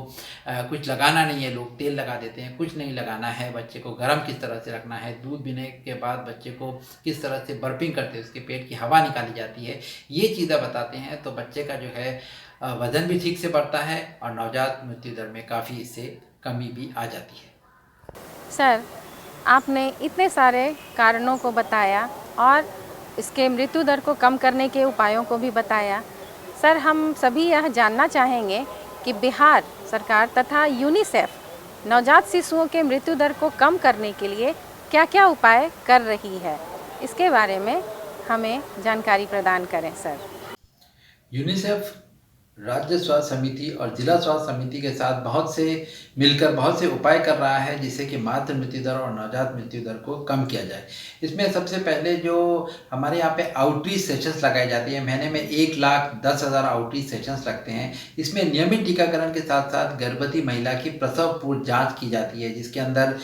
कुछ लगाना नहीं है, लोग तेल लगा देते हैं, कुछ नहीं लगाना है, बच्चे को गर्म किस तरह से रखना है, दूध पीने के बाद बच्चे को किस तरह से बर्पिंग करते हैं, उसके पेट की हवा निकाली जाती है, ये चीज़ें बताते हैं। तो बच्चे का जो है वज़न भी ठीक से बढ़ता है और नवजात मृत्यु दर में काफ़ी इससे कमी भी आ जाती है। सर, आपने इतने सारे कारणों को बताया और इसके मृत्यु दर को कम करने के उपायों को भी बताया। सर, हम सभी यह जानना चाहेंगे कि बिहार सरकार तथा यूनिसेफ नवजात शिशुओं के मृत्यु दर को कम करने के लिए क्या क्या उपाय कर रही है, इसके बारे में हमें जानकारी प्रदान करें सर। यूनिसेफ राज्य स्वास्थ्य समिति और जिला स्वास्थ्य समिति के साथ मिलकर बहुत से उपाय कर रहा है जिससे कि मातृ मृत्यु दर और नवजात मृत्यु दर को कम किया जाए। इसमें सबसे पहले जो हमारे यहाँ पे आउटरीच सेशंस लगाए जाते हैं, महीने में 1,10,000 आउटरीच सेशंस लगते हैं। इसमें नियमित टीकाकरण के साथ साथ गर्भवती महिला की प्रसव पूर्व जाँच की जाती है, जिसके अंदर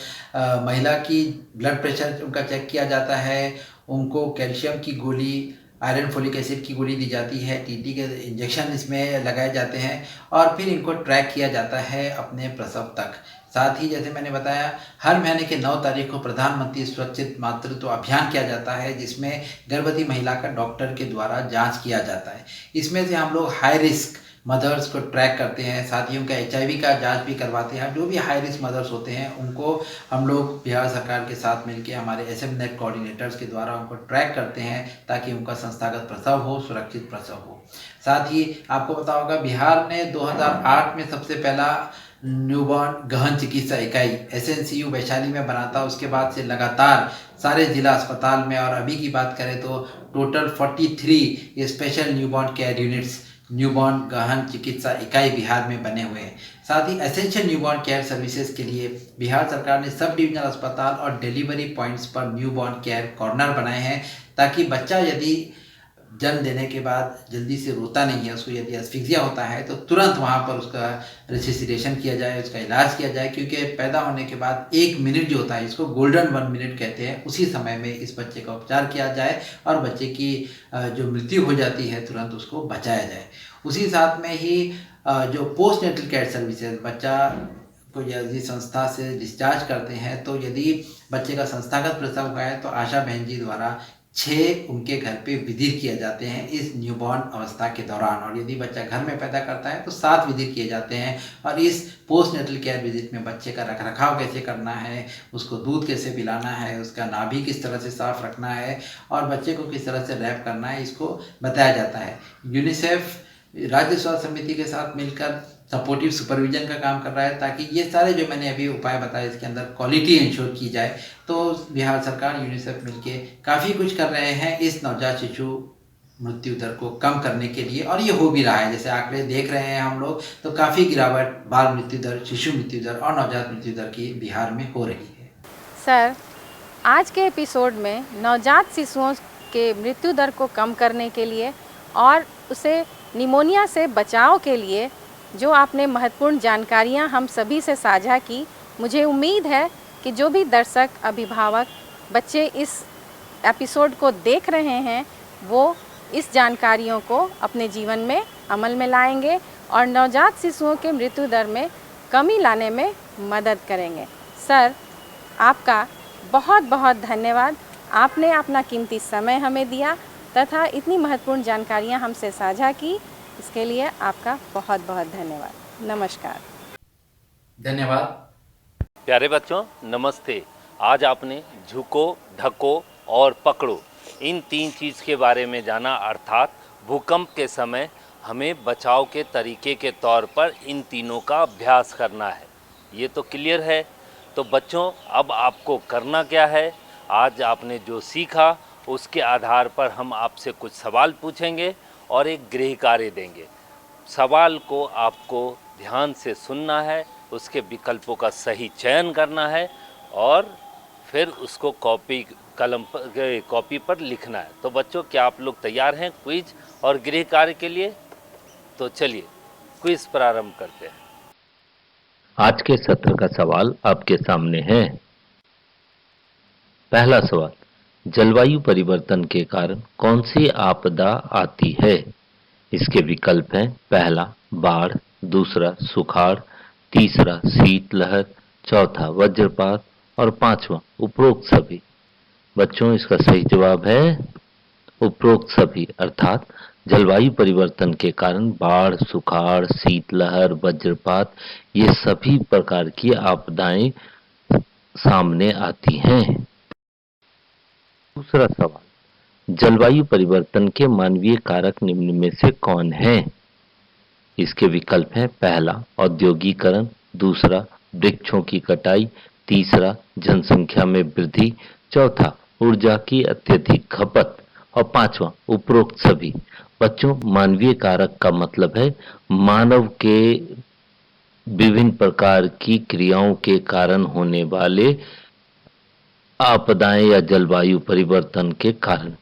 महिला की ब्लड प्रेशर उनका चेक किया जाता है, उनको कैल्शियम की गोली आयरन फोलिक एसिड की गोली दी जाती है, टीटी के इंजेक्शन इसमें लगाए जाते हैं और फिर इनको ट्रैक किया जाता है अपने प्रसव तक। साथ ही जैसे मैंने बताया, हर महीने के 9 तारीख को प्रधानमंत्री सुरक्षित मातृत्व अभियान किया जाता है, जिसमें गर्भवती महिला का डॉक्टर के द्वारा जांच किया जाता है। इसमें से हम लोग हाई रिस्क मदर्स को ट्रैक करते हैं, साथ ही उनका HIV का जांच भी करवाते हैं। जो भी हाई रिस्क मदर्स होते हैं उनको हम लोग बिहार सरकार के साथ मिलकर हमारे SMNet कोऑर्डिनेटर्स के द्वारा उनको ट्रैक करते हैं ताकि उनका संस्थागत प्रसव हो, सुरक्षित प्रसव हो। साथ ही आपको पता होगा, बिहार ने 2008 में सबसे पहला न्यूबॉर्न गहन चिकित्सा इकाई SNCU वैशाली में बना था। उसके बाद से लगातार सारे जिला अस्पताल में, और अभी की बात करें तो total 43 special newborn care units, newborn गहन चिकित्सा इकाई बिहार में बने हुए हैं। साथ ही एसेंशियल न्यूबॉर्न केयर सर्विसेज के लिए बिहार सरकार ने सब डिविजनल अस्पताल और डिलीवरी पॉइंट्स पर न्यूबॉर्न केयर कॉर्नर बनाए हैं, ताकि बच्चा यदि जन्म देने के बाद जल्दी से रोता नहीं है, उसको यदि एस्फिक्सिया होता है तो तुरंत वहाँ पर उसका रेसिसिटेशन किया जाए, उसका इलाज किया जाए। क्योंकि पैदा होने के बाद 1 मिनट जो होता है, इसको गोल्डन 1 मिनट कहते हैं, उसी समय में इस बच्चे का उपचार किया जाए और बच्चे की जो मृत्यु हो जाती है तुरंत उसको बचाया जाए। उसी साथ में ही जो पोस्ट नेटल केयर सर्विसेज, बच्चा को यदि संस्था से डिस्चार्ज करते हैं तो यदि बच्चे का संस्थागत प्रसव हुआ है तो आशा बहन जी द्वारा 6 उनके घर पे विजिट किए जाते हैं इस न्यूबॉर्न अवस्था के दौरान, और यदि बच्चा घर में पैदा करता है तो 7 विजिट किए जाते हैं। और इस पोस्ट नेटल केयर विजिट में बच्चे का रखरखाव कैसे करना है, उसको दूध कैसे पिलाना है, उसका नाभि किस तरह से साफ रखना है और बच्चे को किस तरह से रैप करना है, इसको बताया जाता है। यूनिसेफ राज्य स्वास्थ्य समिति के साथ मिलकर सपोर्टिव सुपरविजन का काम कर रहा है, ताकि ये सारे जो मैंने अभी उपाय बताए इसके अंदर क्वालिटी इंश्योर की जाए। तो बिहार सरकार, यूनिसेफ मिलके काफ़ी कुछ कर रहे हैं इस नवजात शिशु मृत्यु दर को कम करने के लिए, और ये हो भी रहा है। जैसे आंकड़े देख रहे हैं हम लोग, तो काफ़ी गिरावट बाल मृत्यु दर, शिशु मृत्यु दर और नवजात मृत्यु दर की बिहार में हो रही है। सर, आज के एपिसोड में नवजात शिशुओं के मृत्यु दर को कम करने के लिए और उसे निमोनिया से बचाव के लिए जो आपने महत्वपूर्ण जानकारियां हम सभी से साझा की, मुझे उम्मीद है कि जो भी दर्शक, अभिभावक, बच्चे इस एपिसोड को देख रहे हैं वो इस जानकारियों को अपने जीवन में अमल में लाएंगे और नवजात शिशुओं के मृत्यु दर में कमी लाने में मदद करेंगे। सर, आपका बहुत बहुत धन्यवाद। आपने अपना कीमती समय हमें दिया तथा इतनी महत्वपूर्ण जानकारियां हमसे साझा की, इसके लिए आपका बहुत बहुत धन्यवाद। नमस्कार। धन्यवाद। प्यारे बच्चों, नमस्ते। आज आपने झुको, ढको और पकड़ो, इन 3 चीज़ के बारे में जाना, अर्थात भूकंप के समय हमें बचाव के तरीके के तौर पर इन तीनों का अभ्यास करना है। ये तो क्लियर है। तो बच्चों, अब आपको करना क्या है? आज आपने जो सीखा उसके आधार पर हम आपसे कुछ सवाल पूछेंगे और एक गृह कार्य देंगे। सवाल को आपको ध्यान से सुनना है, उसके विकल्पों का सही चयन करना है और फिर उसको कॉपी पर लिखना है। तो बच्चों, क्या आप लोग तैयार हैं क्विज और गृह कार्य के लिए? तो चलिए क्विज प्रारंभ करते हैं। आज के सत्र का सवाल आपके सामने है। पहला सवाल, जलवायु परिवर्तन के कारण कौन सी आपदा आती है? इसके विकल्प हैं, पहला बाढ़, दूसरा सुखाड़, तीसरा शीतलहर, चौथा वज्रपात और पांचवा उपरोक्त सभी। बच्चों, इसका सही जवाब है उपरोक्त सभी, अर्थात जलवायु परिवर्तन के कारण बाढ़, सुखाड़, शीतलहर, वज्रपात ये सभी प्रकार की आपदाएं सामने आती हैं। दूसरा सवाल, जलवायु परिवर्तन के मानवीय कारक निम्न में से कौन है? इसके विकल्प हैं, पहला औद्योगिकरण, दूसरा वृक्षों की कटाई, तीसरा जनसंख्या में वृद्धि, चौथा ऊर्जा की अत्यधिक खपत और पांचवा उपरोक्त सभी। बच्चों, मानवीय कारक का मतलब है मानव के विभिन्न प्रकार की क्रियाओं के कारण होने वाले आपदाएं या जलवायु परिवर्तन के कारण।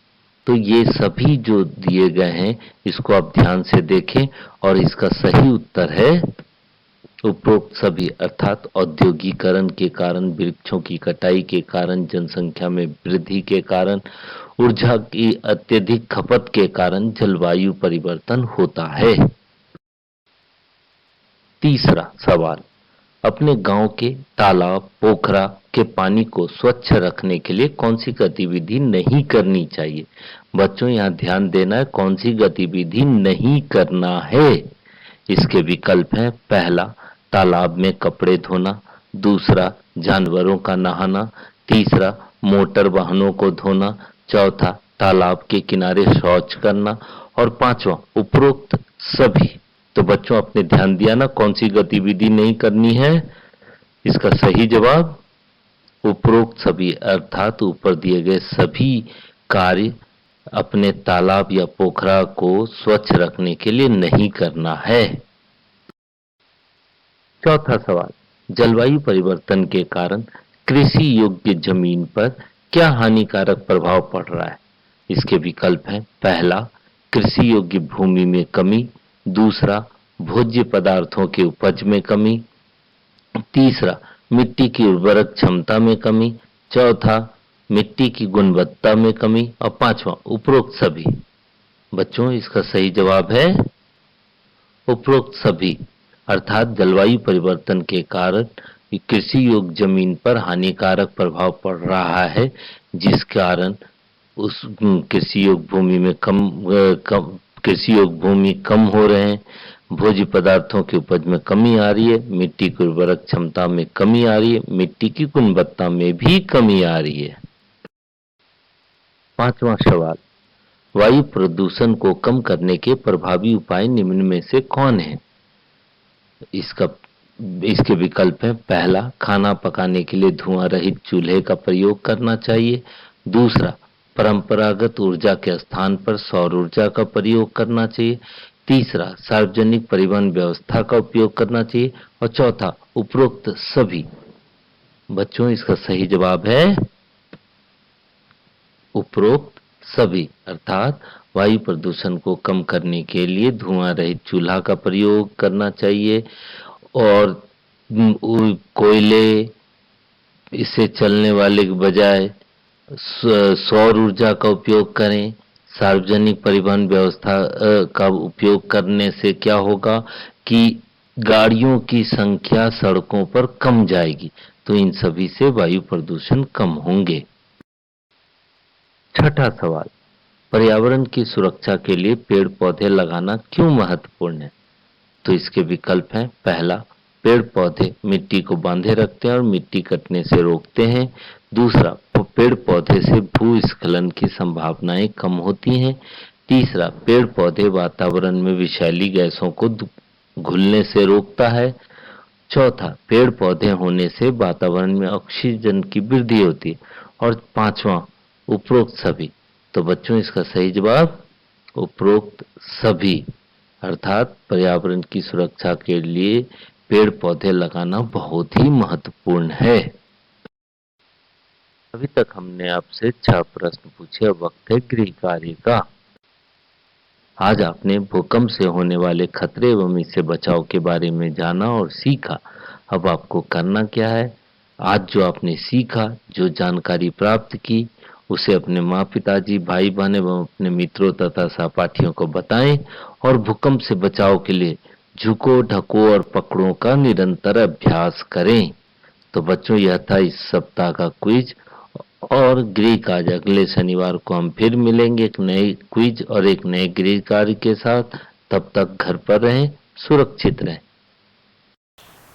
तो ये सभी जो दिए गए हैं इसको आप ध्यान से देखें और इसका सही उत्तर है उपरोक्त सभी, अर्थात औद्योगिकरण के कारण, वृक्षों की कटाई के कारण, जनसंख्या में वृद्धि के कारण, ऊर्जा की अत्यधिक खपत के कारण जलवायु परिवर्तन होता है। तीसरा सवाल, अपने गांव के तालाब पोखरा के पानी को स्वच्छ रखने के लिए कौन सी गतिविधि नहीं करनी चाहिए? बच्चों यहाँ ध्यान देना है, कौन सी गतिविधि नहीं करना है। इसके विकल्प हैं, पहला तालाब में कपड़े धोना, दूसरा जानवरों का नहाना, तीसरा मोटर वाहनों को धोना, चौथा तालाब के किनारे शौच करना और पांचवा उपरोक्त सभी। तो बच्चों आपने ध्यान दिया ना, कौन सी गतिविधि नहीं करनी है? इसका सही जवाब उपरोक्त सभी, अर्थात ऊपर दिए गए सभी कार्य अपने तालाब या पोखरा को स्वच्छ रखने के लिए नहीं करना है। चौथा सवाल, जलवायु परिवर्तन के कारण कृषि योग्य जमीन पर क्या हानिकारक प्रभाव पड़ रहा है? इसके विकल्प हैं, पहला कृषि योग्य भूमि में कमी, दूसरा भोज्य पदार्थों के उपज में कमी, तीसरा मिट्टी की उर्वरक क्षमता में कमी, चौथा मिट्टी की गुणवत्ता में कमी और पांचवा उपरोक्त सभी। बच्चों इसका सही जवाब है उपरोक्त सभी, अर्थात जलवायु परिवर्तन के कारण कृषि योग्य जमीन पर हानिकारक प्रभाव पड़ रहा है, जिस कारण उस कृषि योग्य भूमि में कृषि योग्य भूमि कम हो रहे हैं, भोज्य पदार्थों की उपज में कमी आ रही है, मिट्टी की उर्वरक क्षमता में कमी आ रही है, मिट्टी की गुणवत्ता में भी कमी आ रही है। पांचवा सवाल, वायु प्रदूषण को कम करने के प्रभावी उपाय निम्न में से कौन है? इसके विकल्प हैं, पहला खाना पकाने के लिए धुआं रहित चूल्हे का प्रयोग करना चाहिए, दूसरा परंपरागत ऊर्जा के स्थान पर सौर ऊर्जा का प्रयोग करना चाहिए, तीसरा सार्वजनिक परिवहन व्यवस्था का उपयोग करना चाहिए और चौथा उपरोक्त सभी। बच्चों इसका सही जवाब है उपरोक्त सभी, अर्थात वायु प्रदूषण को कम करने के लिए धुआं रहित चूल्हा का प्रयोग करना चाहिए और कोयले इससे चलने वाले के बजाय सौर ऊर्जा का उपयोग करें। सार्वजनिक परिवहन व्यवस्था का उपयोग करने से क्या होगा कि गाड़ियों की संख्या सड़कों पर कम जाएगी, तो इन सभी से वायु प्रदूषण कम होंगे। छठा सवाल, पर्यावरण की सुरक्षा के लिए पेड़ पौधे लगाना क्यों महत्वपूर्ण है? तो इसके विकल्प हैं, पहला पेड़ पौधे मिट्टी को बांधे रखते हैं और मिट्टी कटने से रोकते हैं, दूसरा पेड़ पौधे से भूस्खलन की संभावनाएं कम होती हैं, तीसरा पेड़ पौधे वातावरण में विषैली गैसों को घुलने से रोकता है, चौथा पेड़ पौधे होने से वातावरण में ऑक्सीजन की वृद्धि होती है और पांचवा उपरोक्त सभी। तो बच्चों इसका सही जवाब उपरोक्त सभी, अर्थात पर्यावरण की सुरक्षा के लिए पेड़ पौधे लगाना बहुत ही महत्वपूर्ण है। अभी तक हमने आपसे 6 प्रश्न पूछे, अब वक्त है गृह कार्य का। आज आपने भूकंप से होने वाले खतरे एवं इससे बचाव के बारे में जाना और सीखा। अब आपको करना क्या है? आज जो आपने सीखा, जो जानकारी प्राप्त की, उसे अपने माँ पिताजी भाई बहन एवं अपने मित्रों तथा सहपाठियों को बताएं और भूकंप से बचाव के लिए झुको ढको और पकड़ों का निरंतर अभ्यास करें। तो बच्चों यह था इस सप्ताह का क्विज और गृह कार्य। अगले शनिवार को हम फिर मिलेंगे एक नए क्विज और एक नए गृह कार्य के साथ। तब तक घर पर रहें, सुरक्षित रहें।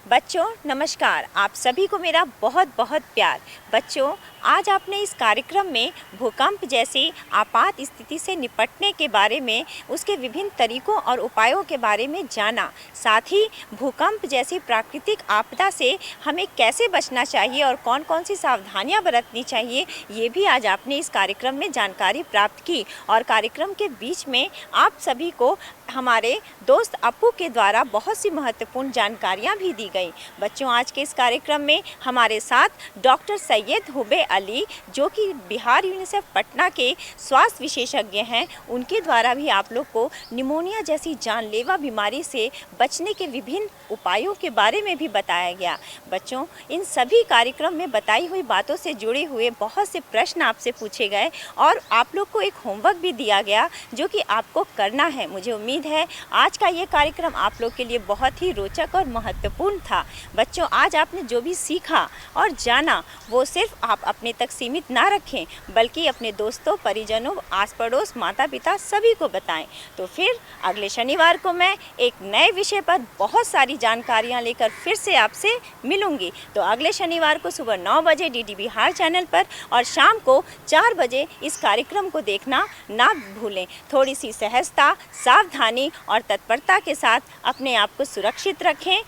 बच्चों नमस्कार, आप सभी को मेरा बहुत बहुत प्यार। बच्चों आज आपने इस कार्यक्रम में भूकंप जैसी आपात स्थिति से निपटने के बारे में, उसके विभिन्न तरीकों और उपायों के बारे में जाना। साथ ही भूकंप जैसी प्राकृतिक आपदा से हमें कैसे बचना चाहिए और कौन कौन सी सावधानियां बरतनी चाहिए, ये भी आज आपने इस कार्यक्रम में जानकारी प्राप्त की। और कार्यक्रम के बीच में आप सभी को हमारे दोस्त अपू के द्वारा बहुत सी महत्वपूर्ण जानकारियाँ भी दी गई। बच्चों, आज के इस कार्यक्रम में हमारे साथ डॉक्टर सैयद हुबे अली, जो कि बिहार यूनिसेफ पटना के स्वास्थ्य विशेषज्ञ हैं, उनके द्वारा भी आप लोग को निमोनिया जैसी जानलेवा बीमारी से बचने के विभिन्न उपायों के बारे में भी बताया गया। बच्चों, इन सभी कार्यक्रम में बताई हुई बातों से जुड़े हुए बहुत से प्रश्न आपसे पूछे गए और आप लोग को एक होमवर्क भी दिया गया जो कि आपको करना है। मुझे उम्मीद है आज का ये कार्यक्रम आप लोग के लिए बहुत ही रोचक और महत्वपूर्ण था। बच्चों, आज आपने जो भी सीखा और जाना वो सिर्फ आप अपने तक सीमित ना रखें, बल्कि अपने दोस्तों, परिजनों, आस पड़ोस, माता पिता सभी को बताएं। तो फिर अगले शनिवार को मैं एक नए विषय पर बहुत सारी जानकारियां लेकर फिर से आपसे मिलूंगी। तो अगले शनिवार को सुबह 9 बजे डीडी बिहार चैनल पर और शाम को 4 बजे इस कार्यक्रम को देखना ना भूलें। थोड़ी सी सहजता, सावधानी और तत्परता के साथ अपने आप को सुरक्षित रखें।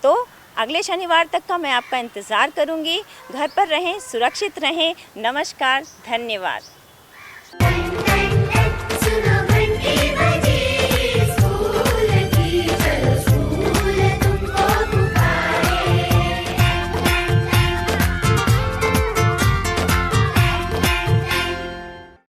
तो अगले शनिवार तक का मैं आपका इंतज़ार करूंगी। घर पर रहें, सुरक्षित रहें। नमस्कार, धन्यवाद।